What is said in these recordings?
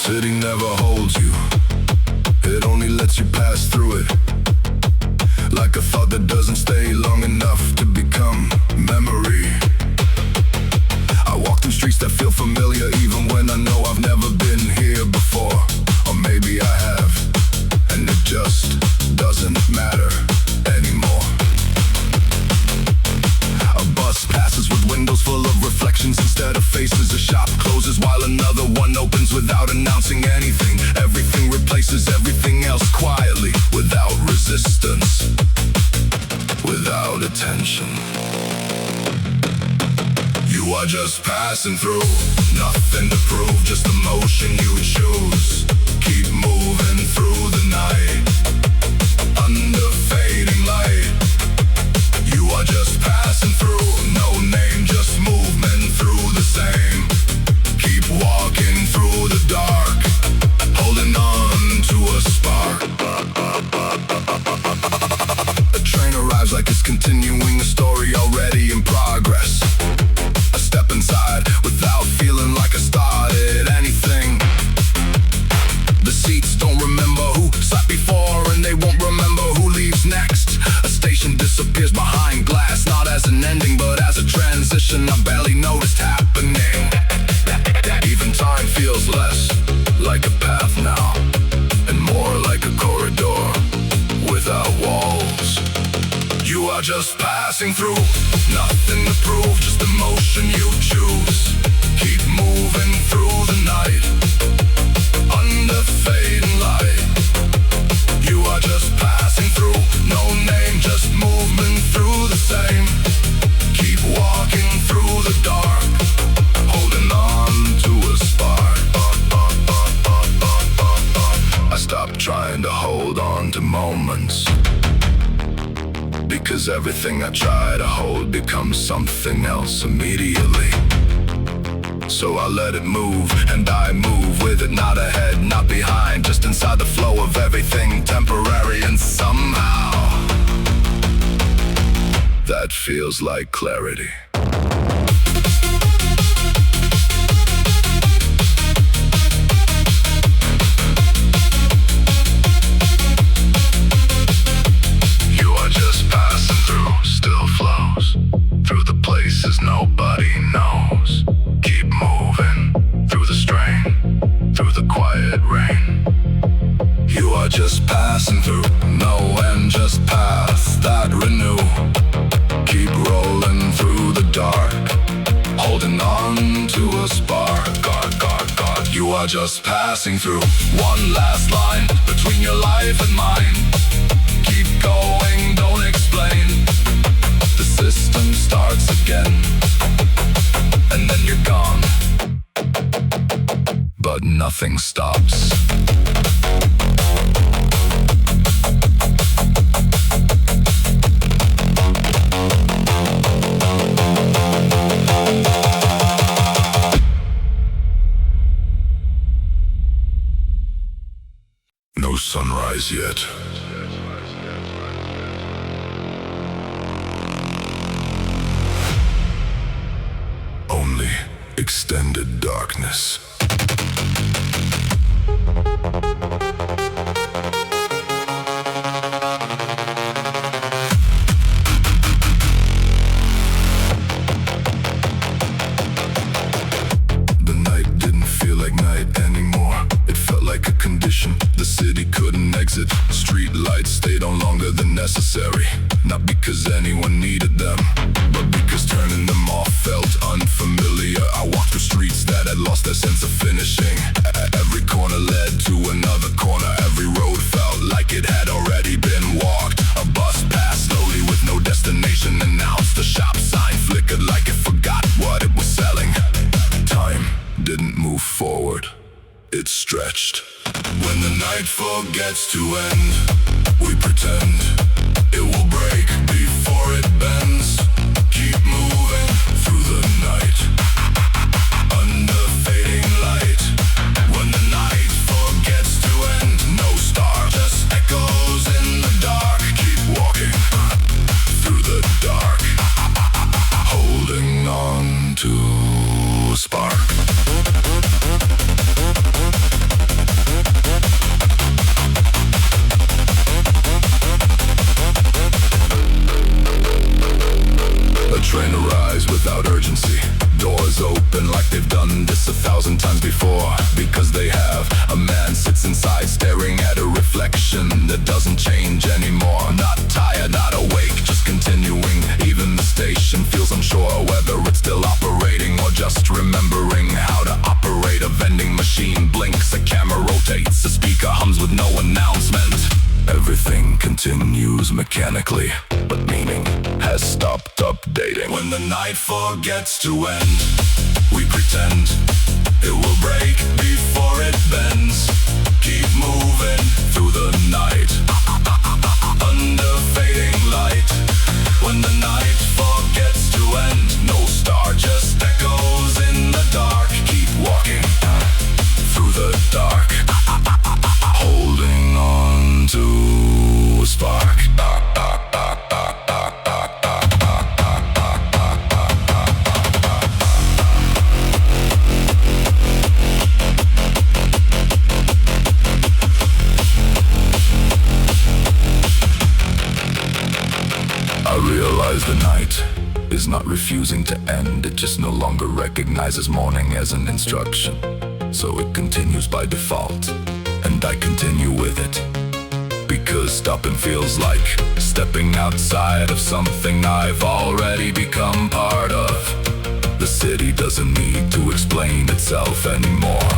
city never holds you, it only lets you pass through it. Like a thought that doesn't stay long enough to become memory. I walk through streets that feel familiar even when I know I've never been here before. Or maybe I have, and it just doesn't matter anymore. A bus passes with windows full of reflections instead of faces. A shop closes while another one opens without announcing anything. Everything replaces everything else quietly, without resistance, without attention. You are just passing through, nothing to prove, just the motion you choose. Keep moving through the night, under fading light. You are just passing through, no name, just movement through the same. Keep walking through the dark, holding on to a spark. A train arrives like it's continuing a story already in progress. I step inside without feeling like I started anything. The seats don't remember who sat before, and they won't remember who leaves next. A station disappears behind glass, not as an ending but as a transition I barely noticed happening. Even time feels less like a path now, and more like a corridor without walls. You are just passing through, nothing to prove, just the motion you choose. Keep moving through the night, under fading light. You are just passing through, no name, just movement through the same. Keep walking through the dark, holding on to a spark. I stopped trying to hold on to moments, because everything I try to hold becomes something else immediately. So I let it move, and I move with it, not ahead, not behind, just inside the flow of everything temporary, and somehow that feels like clarity. You are just passing through, still flows through the places nobody knows. Keep moving through the strain, through the quiet rain. You are just passing through, no end, just paths that renew. Keep rolling through the dark, holding on to a spark. God, you are just passing through. One last line between your life and mine. Keep going, don't explain. The system starts again, and then you're gone, but nothing stops. No sunrise yet. Only extended darkness. The night didn't feel like night anymore. It felt like a condition the city couldn't exit. Street lights stayed on longer than necessary, not because anyone needed them, but because turning them off felt unfamiliar. I walked through streets that had lost their sense of finishing. Every corner led to another corner. Every road felt like it had already been walked. A bus passed slowly with no destination announced. The shop sign flickered like it forgot what it was selling. Time didn't move forward, it stretched. When the night forgets to end, we pretend it will break before it bends. Keep moving through the night, under fading before, because they have. A man sits inside staring at a reflection that doesn't change anymore. Not tired, not awake, just continuing. Even the station feels unsure whether it's still operating or just remembering how to operate. A vending machine blinks, a camera rotates, a speaker hums with no announcement. Everything continues mechanically, but meaning has stopped updating. When the night forgets to end, we pretend it will break before it bends. Keep moving through the night, under fading light. When the night forgets to end, no star, just echoes in the dark. Keep walking through the dark, holding on to a spark. I realize the night is not refusing to end. It just no longer recognizes morning as an instruction. So it continues by default, and I continue with it. Because stopping feels like stepping outside of something I've already become part of. The city doesn't need to explain itself anymore,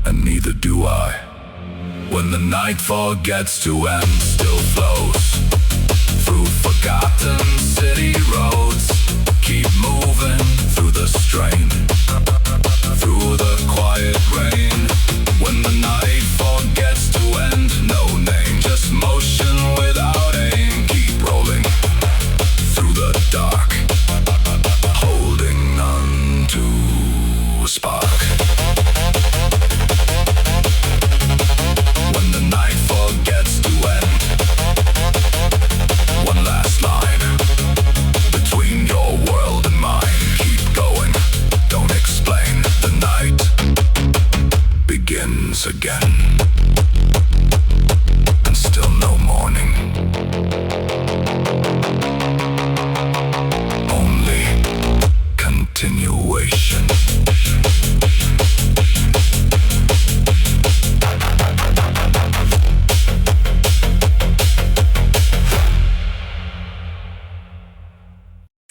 and neither do I. When the night forgets to end, still flows through forgotten city roads. Keep moving through the strain, through the quiet rain. When the night forgets to end, no name, just motion without aim. Keep rolling through the dark, holding on to a spark. When the night forgets to end, one last line between your world and mine. Keep going, don't explain. The night begins again, and still no morning. Only continuation.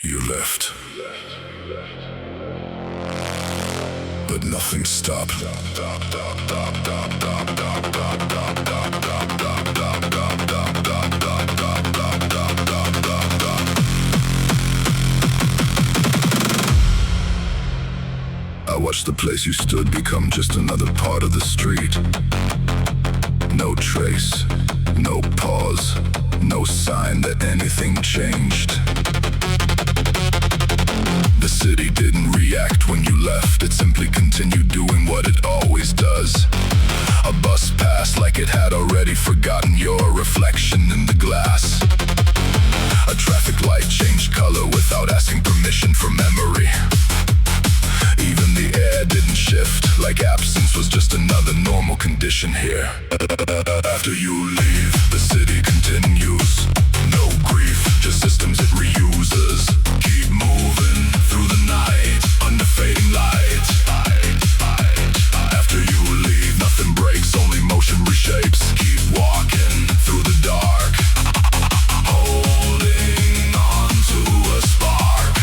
You left, but nothing stopped. I watched the place you stood become just another part of the street. No trace, no pause, no sign that anything changed. The city didn't react when you left, it simply continued doing what it always does. A bus passed like it had already forgotten your reflection in the glass. A traffic light changed color without asking permission for memory. Even the air didn't shift, like absence was just another normal condition here. After you leave, the city continues. No grief, just systems it reuses. Keep moving through the night, under fading light. After you leave, nothing breaks, only motion reshapes. Keep walking through the dark, holding on to a spark.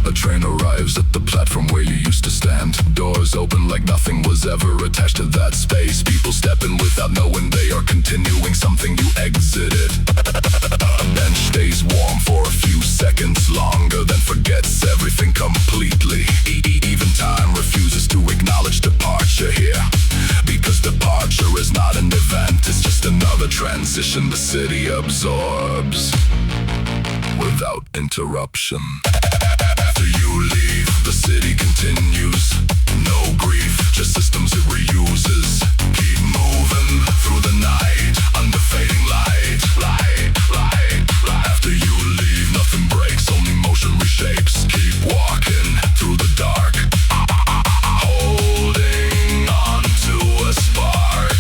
A train arrives at the platform where you used to stand. Doors open like nothing was ever attached to that space. People step in without knowing they are continuing something you exited. A bench stays warm for a few seconds longer, then forgets everything completely. Even time refuses to acknowledge departure here, because departure is not an event, it's just another transition the city absorbs without interruption. After you leave, the city continues. No grief, just systems it reuses. Keep moving through the night, under fading light. After you leave, nothing breaks, only motion reshapes. Keep walking through the dark, holding on to a spark.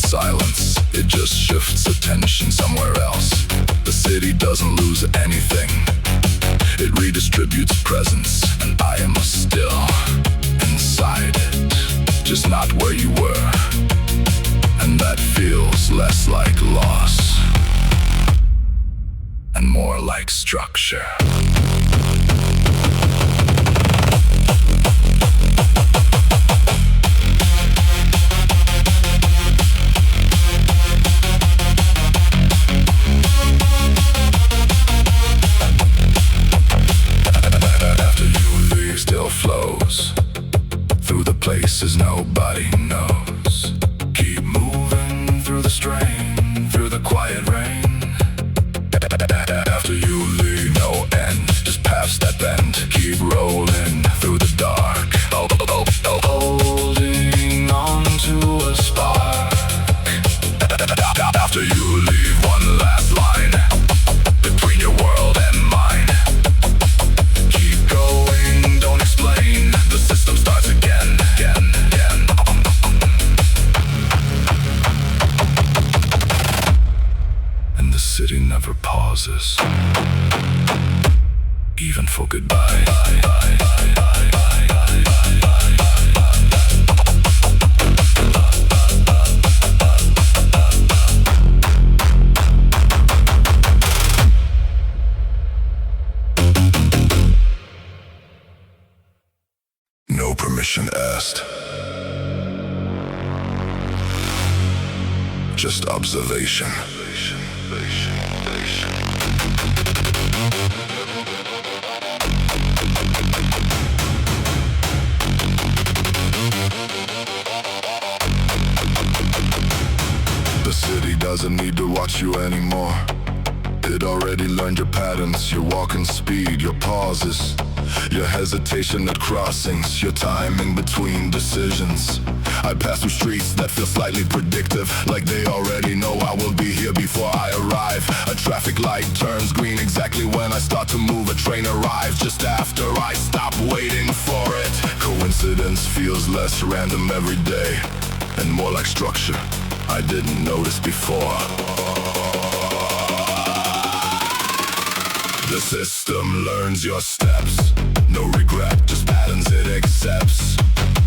silence, it just shifts attention somewhere else. The city doesn't lose anything, it redistributes presence, and I am still inside it, just not where you were. And that feels less like loss and more like structure. Flows through the places nobody knows. Keep moving through the strain, through the quiet rain. After you leave, no end, just past that bend. Keep rolling through the dark, holding on to a spark. After you leave, one last line between your world and mine. Keep going, don't explain, the system starts again. And the city never pauses, even for goodbye. No permission asked, just observation. The city doesn't need to watch you anymore. It already learned your patterns, your walking speed, your pauses, your hesitation at crossings, your timing between decisions. I pass through streets that feel slightly predictive, like they already know I will be here before I arrive. A traffic light turns green exactly when I start to move. A train arrives just after I stop waiting for it. Coincidence feels less random every day, and more like structure I didn't notice before. The system learns your steps, no regret, just patterns it accepts.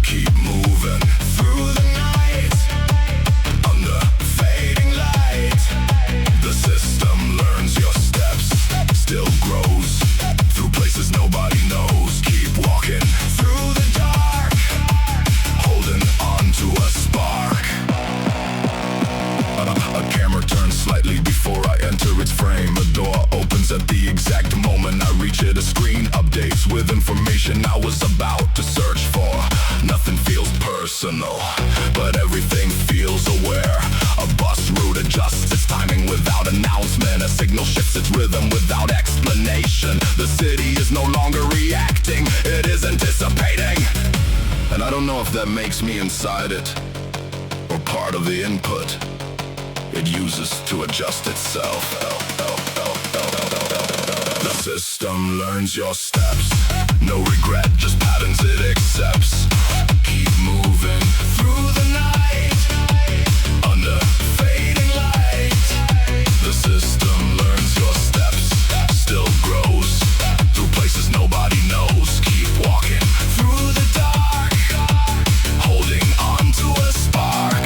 Keep moving through the night, under fading light. The system learns your steps, still grows, through places nobody knows. Keep walking through the dark, holding on to a spark. A camera turns slightly before I enter its frame. A door opens at the exact moment I reach it. A screen updates with information I was about to search for. Nothing feels personal, but everything feels aware. A bus route adjusts its timing without announcement. A signal shifts its rhythm without explanation. The city is no longer reacting, it is anticipating. And I don't know if that makes me inside it, or part of the input it uses to adjust itself. The system learns your steps, no regret, just patterns it accepts. Keep moving through the night, under fading light. The system learns your steps, still grows, through places nobody knows. Keep walking through the dark, holding on to a spark.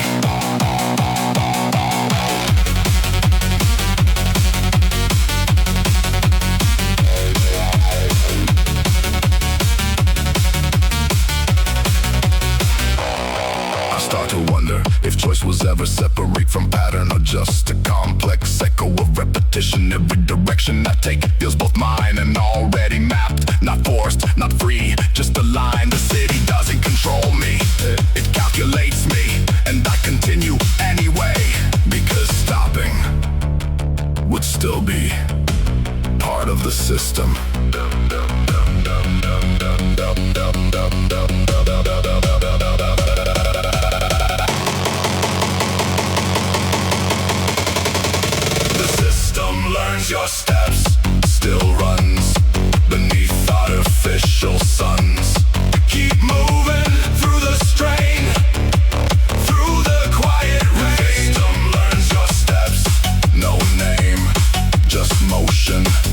If choice was ever separate from pattern, or just a complex echo of repetition. Every direction I take feels both mine and already mapped. Not forced, not free, just a line. The city doesn't control me, it calculates me, and I continue anyway, because stopping would still be part of the system. Learns your steps, still runs beneath artificial suns. Keep moving through the strain, through the quiet rain. question.